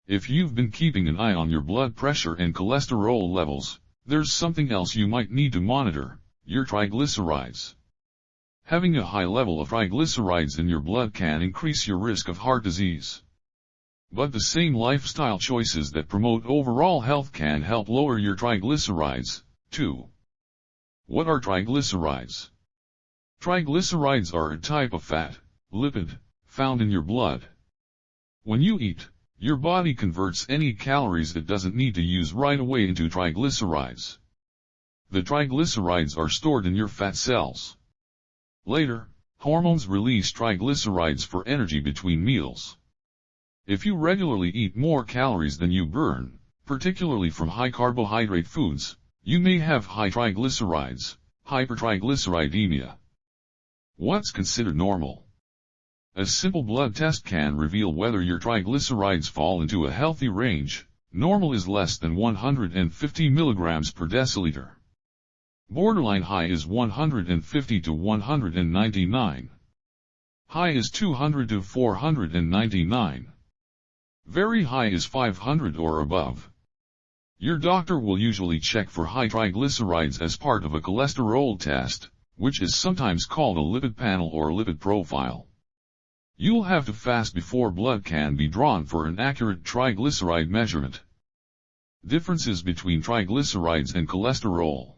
If you've been keeping an eye on your blood pressure and cholesterol levels, there's something else you might need to monitor: your triglycerides. Having a high level of triglycerides in your blood can increase your risk of heart disease. But the same lifestyle choices that promote overall health can help lower your triglycerides, too. What are triglycerides? Triglycerides are a type of fat, lipid, found in your blood. When you eat, your body converts any calories it doesn't need to use right away into triglycerides. The triglycerides are stored in your fat cells. Later, hormones release triglycerides for energy between meals. If you regularly eat more calories than you burn, particularly from high carbohydrate foods, you may have high triglycerides, hypertriglyceridemia. What's considered normal? A simple blood test can reveal whether your triglycerides fall into a healthy range. Normal is less than 150 mg per deciliter. Borderline high is 150 to 199. High is 200 to 499. Very high is 500 or above. Your doctor will usually check for high triglycerides as part of a cholesterol test, which is sometimes called a lipid panel or lipid profile. You'll have to fast before blood can be drawn for an accurate triglyceride measurement. Differences between triglycerides and cholesterol.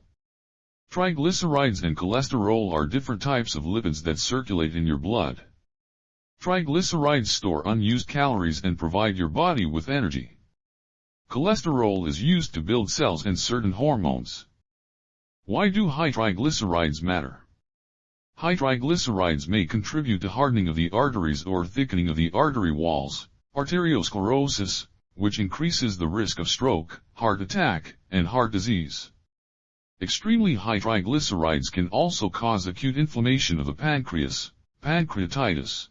Triglycerides and cholesterol are different types of lipids that circulate in your blood. Triglycerides store unused calories and provide your body with energy. Cholesterol is used to build cells and certain hormones. Why do high triglycerides matter? High triglycerides may contribute to hardening of the arteries or thickening of the artery walls, arteriosclerosis, which increases the risk of stroke, heart attack, and heart disease. Extremely high triglycerides can also cause acute inflammation of the pancreas, pancreatitis.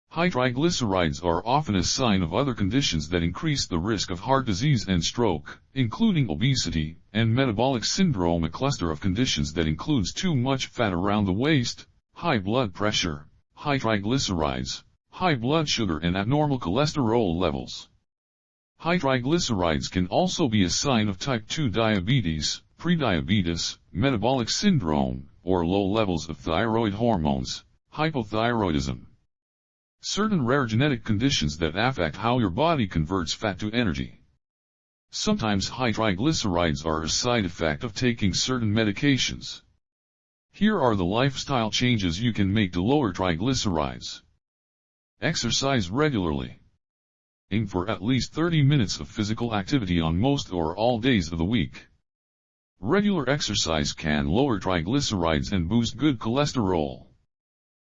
High triglycerides are often a sign of other conditions that increase the risk of heart disease and stroke, including obesity and metabolic syndrome, a cluster of conditions that includes too much fat around the waist, high blood pressure, high triglycerides, high blood sugar and abnormal cholesterol levels. High triglycerides can also be a sign of type 2 diabetes, prediabetes, metabolic syndrome, or low levels of thyroid hormones, hypothyroidism. Certain rare genetic conditions that affect how your body converts fat to energy. Sometimes high triglycerides are a side effect of taking certain medications. Here are the lifestyle changes you can make to lower triglycerides. Exercise regularly. Aim for at least 30 minutes of physical activity on most or all days of the week. Regular exercise can lower triglycerides and boost good cholesterol.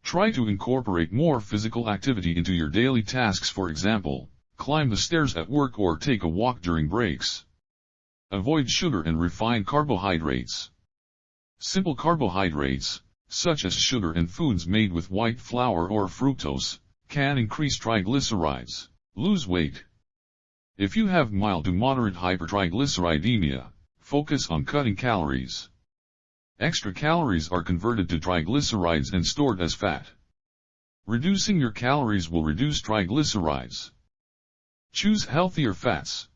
Try to incorporate more physical activity into your daily tasks, for example, climb the stairs at work or take a walk during breaks. Avoid sugar and refined carbohydrates. Simple carbohydrates, such as sugar and foods made with white flour or fructose, can increase triglycerides. Lose weight. If you have mild to moderate hypertriglyceridemia, focus on cutting calories. Extra calories are converted to triglycerides and stored as fat. Reducing your calories will reduce triglycerides. Choose healthier fats.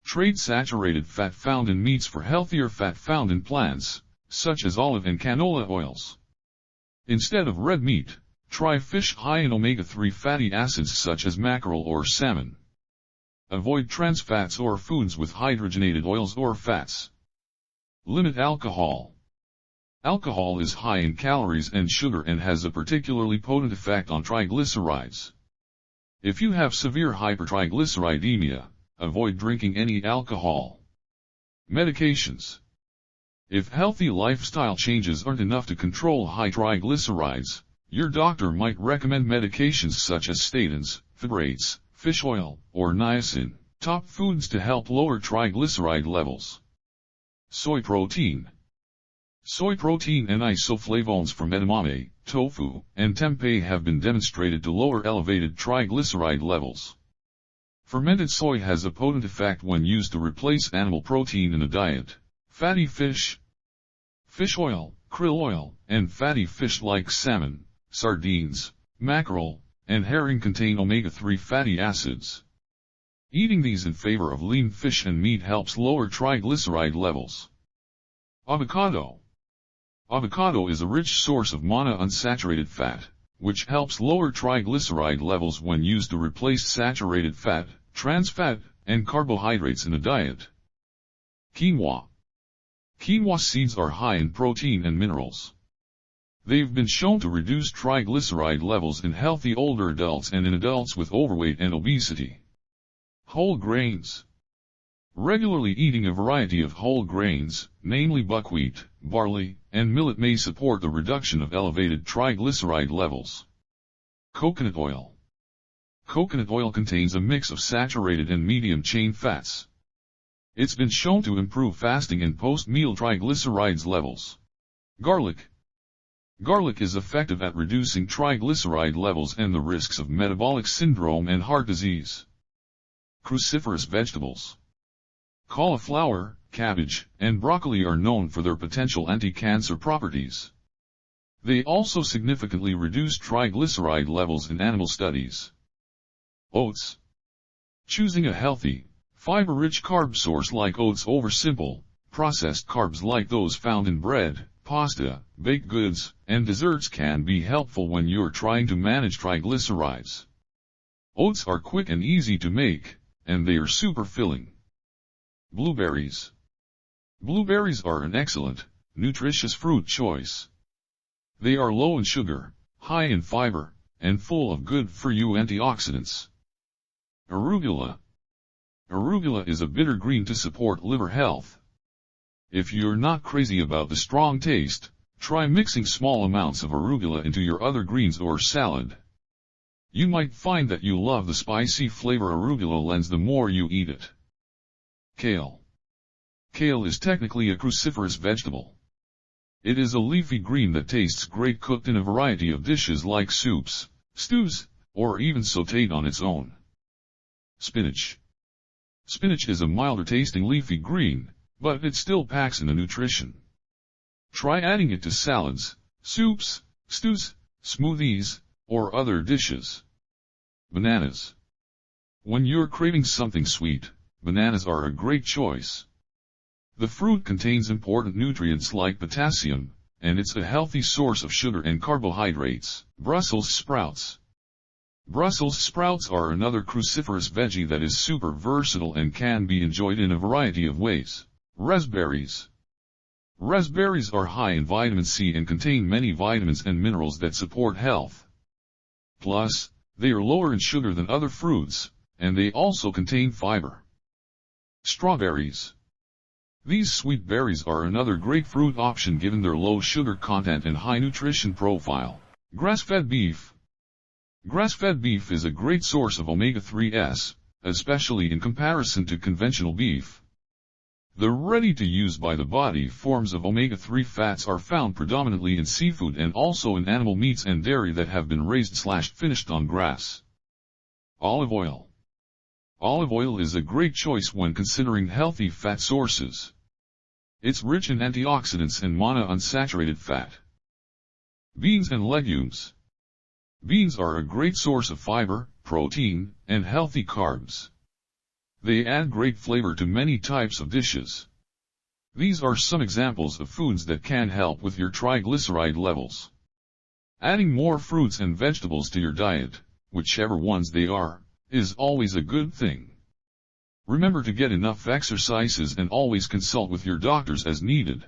Trade saturated fat found in meats for healthier fat found in plants, such as olive and canola oils. Instead of red meat, try fish high in omega-3 fatty acids such as mackerel or salmon. Avoid trans fats or foods with hydrogenated oils or fats. Limit alcohol. Alcohol is high in calories and sugar and has a particularly potent effect on triglycerides. If you have severe hypertriglyceridemia, avoid drinking any alcohol. Medications. If healthy lifestyle changes aren't enough to control high triglycerides, your doctor might recommend medications such as statins, fibrates, fish oil, or niacin, top foods to help lower triglyceride levels. Soy protein. Soy protein and isoflavones from edamame, tofu, and tempeh have been demonstrated to lower elevated triglyceride levels. Fermented soy has a potent effect when used to replace animal protein in a diet. Fatty fish, fish oil, krill oil, and fatty fish like salmon, sardines, mackerel, and herring contain omega-3 fatty acids. Eating these in favor of lean fish and meat helps lower triglyceride levels. Avocado. Avocado is a rich source of monounsaturated fat, which helps lower triglyceride levels when used to replace saturated fat, trans fat, and carbohydrates in a diet. Quinoa. Quinoa seeds are high in protein and minerals. They've been shown to reduce triglyceride levels in healthy older adults and in adults with overweight and obesity. Whole grains. Regularly eating a variety of whole grains, namely buckwheat, barley, and millet, may support the reduction of elevated triglyceride levels. Coconut oil. Coconut oil contains a mix of saturated and medium-chain fats. It's been shown to improve fasting and post-meal triglycerides levels. Garlic. Garlic is effective at reducing triglyceride levels and the risks of metabolic syndrome and heart disease. Cruciferous vegetables. Cauliflower, cabbage, and broccoli are known for their potential anti-cancer properties. They also significantly reduce triglyceride levels in animal studies. Oats. Choosing a healthy, fiber-rich carb source like oats over simple, processed carbs like those found in bread, pasta, baked goods, and desserts can be helpful when you're trying to manage triglycerides. Oats are quick and easy to make, and they are super filling. Blueberries. Blueberries are an excellent, nutritious fruit choice. They are low in sugar, high in fiber, and full of good-for-you antioxidants. Arugula. Arugula is a bitter green to support liver health. If you're not crazy about the strong taste, try mixing small amounts of arugula into your other greens or salad. You might find that you love the spicy flavor arugula lends the more you eat it. Kale. Kale is technically a cruciferous vegetable. It is a leafy green that tastes great cooked in a variety of dishes like soups, stews, or even sautéed on its own. Spinach. Spinach is a milder tasting leafy green, but it still packs in the nutrition. Try adding it to salads, soups, stews, smoothies, or other dishes. Bananas. When you're craving something sweet, bananas are a great choice. The fruit contains important nutrients like potassium, and it's a healthy source of sugar and carbohydrates. Brussels sprouts. Brussels sprouts are another cruciferous veggie that is super versatile and can be enjoyed in a variety of ways. Raspberries. Raspberries are high in vitamin C and contain many vitamins and minerals that support health. Plus, they are lower in sugar than other fruits, and they also contain fiber. Strawberries. These sweet berries are another great fruit option given their low sugar content and high nutrition profile. Grass-fed beef. Grass-fed beef is a great source of omega-3s, especially in comparison to conventional beef. The ready-to-use by the body forms of omega-3 fats are found predominantly in seafood and also in animal meats and dairy that have been raised/finished on grass. Olive oil. Olive oil is a great choice when considering healthy fat sources. It's rich in antioxidants and monounsaturated fat. Beans and legumes. Beans are a great source of fiber, protein, and healthy carbs. They add great flavor to many types of dishes. These are some examples of foods that can help with your triglyceride levels. Adding more fruits and vegetables to your diet, whichever ones they are, is always a good thing. Remember to get enough exercises and always consult with your doctors as needed.